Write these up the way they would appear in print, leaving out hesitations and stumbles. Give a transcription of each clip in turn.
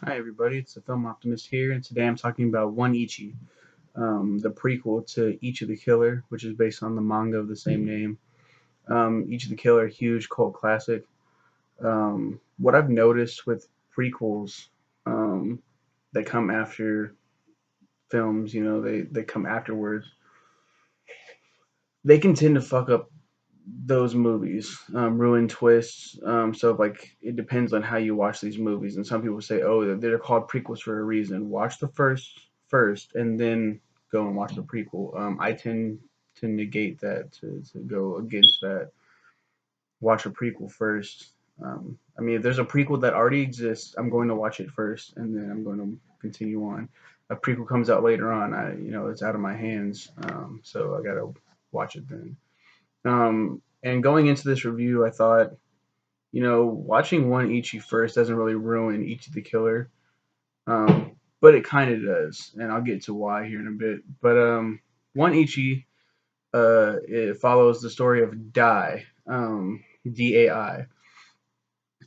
Hi everybody, it's the Film Optimist here, and today I'm talking about One Ichi, the prequel to Ichi the Killer, which is based on the manga of the same name. Ichi the Killer, huge cult classic. What I've noticed with prequels that come after films, they come afterwards, they can tend to fuck up those movies, ruin twists. So like it depends on how you watch these movies, and some people say, "Oh, they're called prequels for a reason." Watch the first, and then go and watch the prequel. I tend to negate that, to go against that. Watch a prequel first. I mean, if there's a prequel that already exists, I'm going to watch it first, and then I'm going to continue on. A prequel comes out later on, it's out of my hands, so I gotta watch it then. And going into this review, I thought, watching One Ichi first doesn't really ruin Ichi the Killer, but it kind of does, and I'll get to why here in a bit. But One Ichi, it follows the story of Dai, Dai,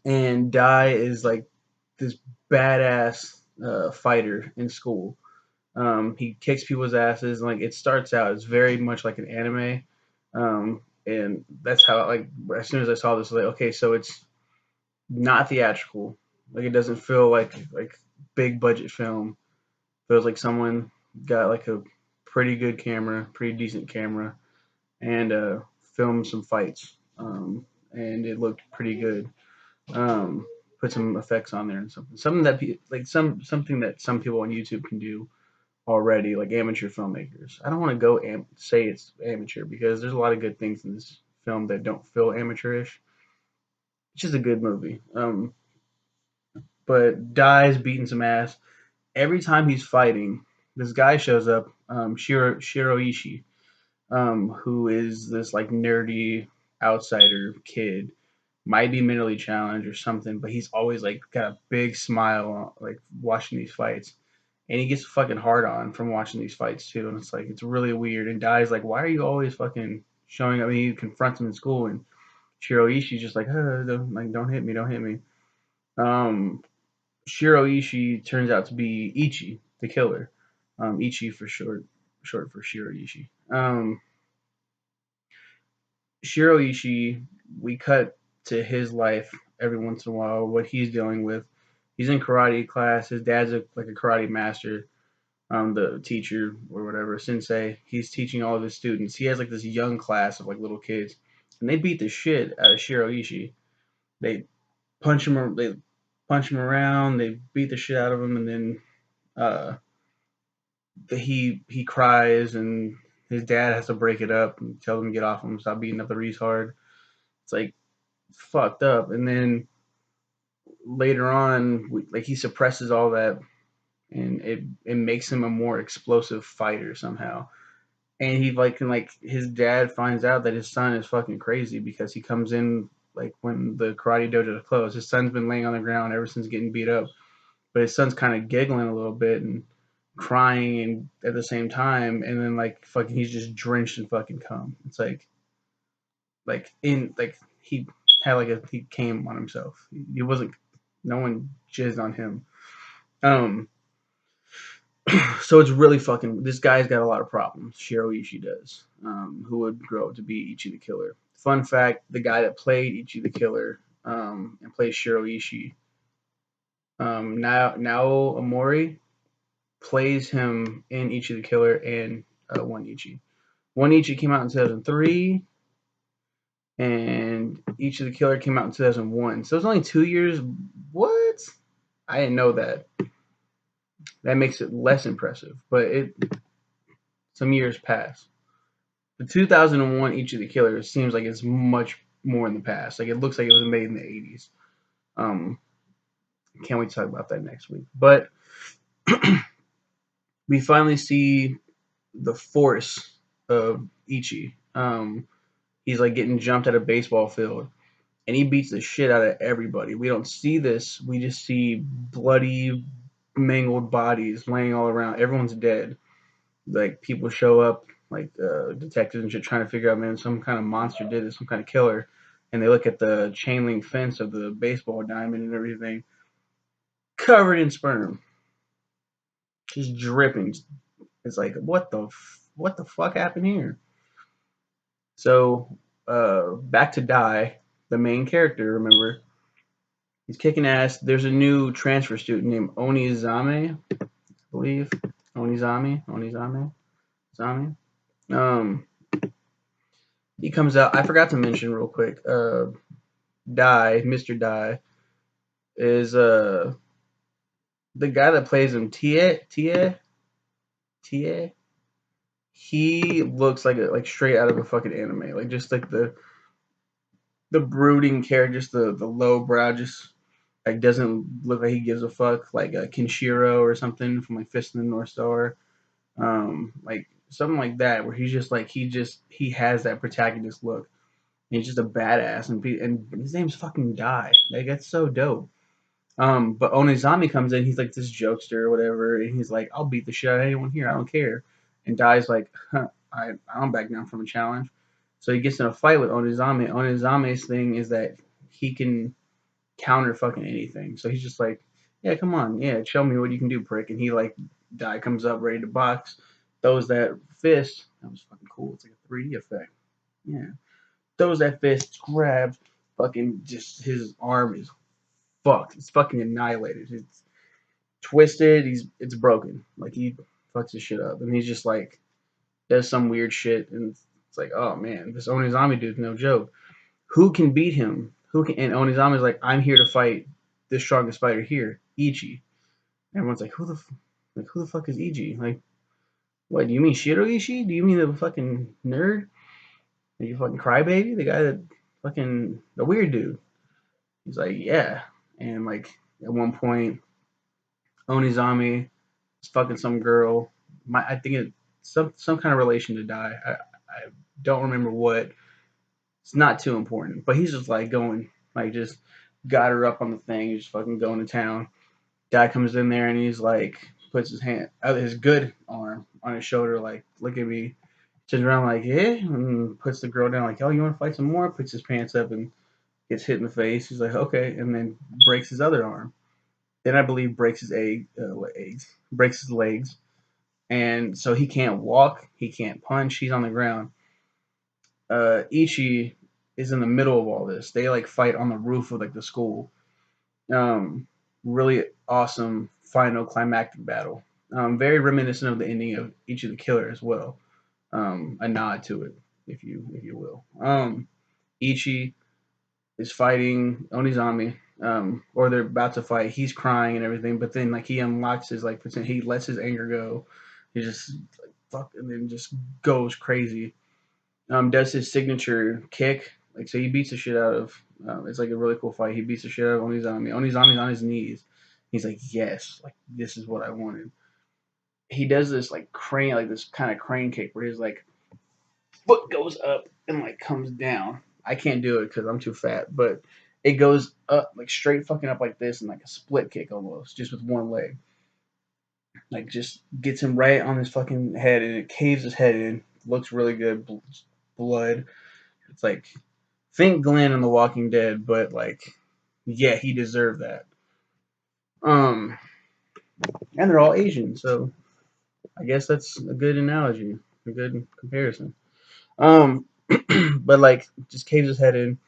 and Dai is like this badass fighter in school. He kicks people's asses, and like it starts out, it's very much like an anime. And that's how, like, as soon as I saw this, like, okay, so it's not theatrical. Like, it doesn't feel like big budget film. Feels like someone got like a pretty good camera, pretty decent camera, and filmed some fights. And it looked pretty good. Put some effects on there and something that like something that some people on YouTube can do already, like amateur filmmakers. I don't want to go say it's amateur because there's a lot of good things in this film that don't feel amateurish. It's just a good movie. But Dai's beating some ass. Every time he's fighting, this guy shows up, Shiroishi, who is this like nerdy outsider kid, might be mentally challenged or something, but he's always like got a big smile, like watching these fights, and he gets fucking hard on from watching these fights too, and it's like it's really weird. And Dai's like, why are you always fucking showing up? I mean, he confronts him in school, and Shiroishi's just like, don't hit me, don't hit me. Um, Shiroishi turns out to be Ichi, the killer. Ichi for short for Shiroishi. Shiroishi, we cut to his life every once in a while, what he's dealing with. He's in karate class. His dad's like a karate master, the teacher or whatever, sensei. He's teaching all of his students. He has like this young class of like little kids, and they beat the shit out of Shiroishi. They they punch him around. They beat the shit out of him, and then uh, he cries, and his dad has to break it up and tell him to get off him, stop beating up the retard. It's like fucked up. And then later on, like he suppresses all that, and it makes him a more explosive fighter somehow. And he like can like his dad finds out that his son is fucking crazy because he comes in like when the karate dojo is closed. His son's been laying on the ground ever since getting beat up, but his son's kind of giggling a little bit and crying and at the same time, and then like fucking he's just drenched in fucking cum. It's like he had like he came on himself. He wasn't, no one jizzed on him. Um, so it's really fucking. This guy's got a lot of problems. Shiroishi does. Who would grow up to be Ichi the Killer? Fun fact: the guy that played Ichi the Killer, and plays Shiroishi, Nao Amori, plays him in Ichi the Killer and One Ichi. One Ichi came out in 2003, and Ichi the Killer came out in 2001. So it's only 2 years. What? I didn't know that. That makes it less impressive, but some years pass. The 2001 Ichi the Killer seems like it's much more in the past. Like it looks like it was made in the 80s. Um, can't wait to talk about that next week. But we finally see the force of Ichi. He's like getting jumped at a baseball field, and he beats the shit out of everybody. We don't see this. We just see bloody, mangled bodies laying all around. Everyone's dead. Like people show up, like detectives and shit, trying to figure out, man, some kind of monster did this, some kind of killer. And they look at the chain link fence of the baseball diamond and everything, covered in sperm, just dripping. It's like what the fuck happened here? So back to Die, the main character. Remember, he's kicking ass. There's a new transfer student named Onizame, I believe. Zame. Um, he comes out. I forgot to mention real quick. Die, Mr. Die, is the guy that plays him. Tie. He looks like straight out of a fucking anime. Like just like the brooding character, just the low brow, just like doesn't look like he gives a fuck. Like Kenshiro or something from like Fist of the North Star. Like something like that, where he's just like he has that protagonist look. And he's just a badass, and his name's fucking Die. Like that's so dope. But Onizami comes in, he's like this jokester or whatever, and he's like, I'll beat the shit out of anyone here, I don't care. And Dai's like, huh, I don't back down from a challenge. So he gets in a fight with Onizami. Onizami's thing is that he can counter fucking anything. So he's just like, yeah, come on, yeah, show me what you can do, prick. And he like, Dai comes up ready to box, throws that fist. That was fucking cool. It's like a 3D effect. Yeah. Throws that fist, grabs, fucking just his arm is fucked. It's fucking annihilated. It's twisted. It's broken. Like he fucks his shit up, and he's just like does some weird shit, and it's like, oh man, this Onizami dude's no joke. Who can beat him? Who can? And Onizami's like, I'm here to fight the strongest fighter here, Ichi. And everyone's like, who the fuck is Ichi? Like, what? Do you mean Shiro Ichi? Do you mean the fucking nerd? Are you fucking crybaby? The guy that fucking the weird dude. He's like, yeah. And like at one point, Onizami is fucking some girl. I think it some kind of relation to Die. I don't remember what. It's not too important, but he's just like going like just got her up on the thing. He's just fucking going to town. Guy comes in there and he's like puts his hand, his good arm on his shoulder, like look at me. Turns around like yeah, and puts the girl down like oh you want to fight some more? Puts his pants up and gets hit in the face. He's like okay, and then breaks his other arm. Then I believe breaks his breaks his legs, and so he can't walk, he can't punch, he's on the ground. Ichi is in the middle of all this. They like fight on the roof of like the school. Um, Really awesome final climactic battle. Very reminiscent of the ending of Ichi the Killer as well. A nod to it, if you will. Ichi is fighting Onizami, or they're about to fight. He's crying and everything, but then like he unlocks his like pretend he lets his anger go. He just like fuck and then just goes crazy. Does his signature kick. Like so he beats the shit out of it's like a really cool fight. He beats the shit out of Onizami. Onizami's on his knees. He's like, yes, like this is what I wanted. He does this like crane, like this kind of crane kick where his like foot goes up and like comes down. I can't do it because I'm too fat, but it goes up like straight fucking up like this and like a split kick almost, just with one leg. Like just gets him right on his fucking head and it caves his head in. Looks really good. Blood. It's like think Glenn in The Walking Dead, but like yeah, he deserved that. Um, and they're all Asian, so I guess that's a good analogy, a good comparison. Um, but like just caves his head in.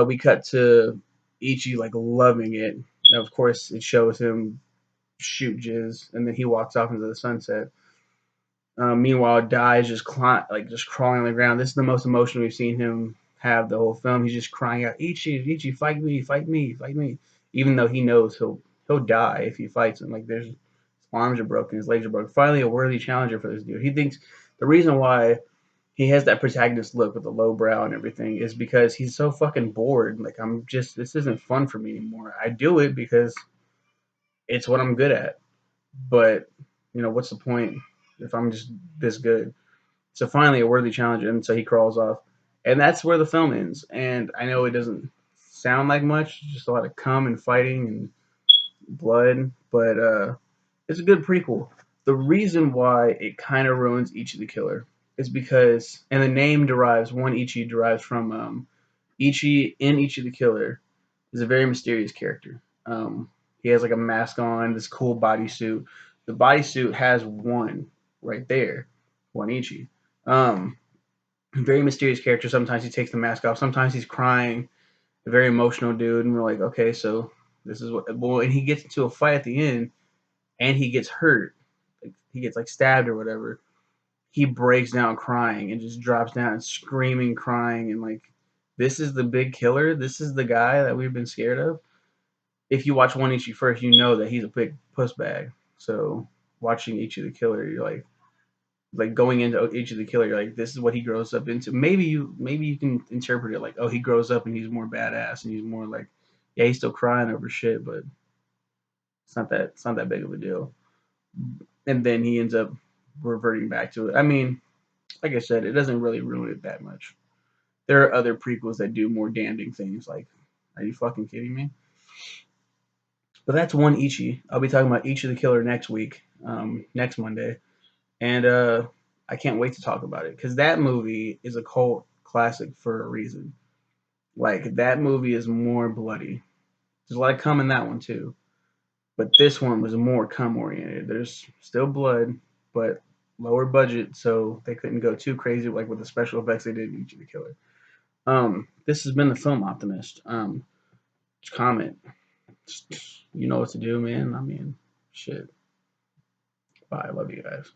We cut to Ichi like loving it. And of course, it shows him shoot jizz, and then he walks off into the sunset. Meanwhile, Dai is just just crawling on the ground. This is the most emotion we've seen him have the whole film. He's just crying out, Ichi, fight me, fight me, fight me. Even though he knows he'll die if he fights him. Like his arms are broken, his legs are broken. Finally, a worthy challenger for this dude. He thinks the reason why he has that protagonist look with the low brow and everything is because he's so fucking bored. Like this isn't fun for me anymore. I do it because it's what I'm good at. But what's the point if I'm just this good? So finally, a worthy challenge, and so he crawls off, and that's where the film ends. And I know it doesn't sound like much, just a lot of cum and fighting and blood, but it's a good prequel. The reason why it kind of ruins Ichi the Killer is because, and the name derives one Ichi derives from Ichi in Ichi the Killer is a very mysterious character. He has like a mask on, this cool bodysuit. The bodysuit has one right there, one Ichi. Um, Very mysterious character. Sometimes he takes the mask off. Sometimes he's crying. A very emotional dude, and we're like, okay, so this is what. Well, and he gets into a fight at the end, and he gets hurt. Like he gets like stabbed or whatever. He breaks down crying and just drops down and screaming, crying, and like, this is the big killer. This is the guy that we've been scared of. If you watch One Ichi first, you know that he's a big puss bag. So watching Ichi the Killer, you're like going into Ichi the Killer, you're like, this is what he grows up into. Maybe you can interpret it like, oh, he grows up and he's more badass and he's more like, yeah, he's still crying over shit, but it's not that big of a deal. And then he ends up reverting back to it. I mean, like I said, it doesn't really ruin it that much. There are other prequels that do more damning things. Like, are you fucking kidding me? But that's one Ichi. I'll be talking about Ichi the Killer next week, next Monday, and I can't wait to talk about it because that movie is a cult classic for a reason. Like that movie is more bloody. There's a lot of cum in that one too, but this one was more cum oriented. There's still blood, but lower budget, so they couldn't go too crazy like with the special effects they did in Ichi the Killer. This has been the Film Optimist. Comment. You know what to do, man. I mean, shit. Bye. I love you guys.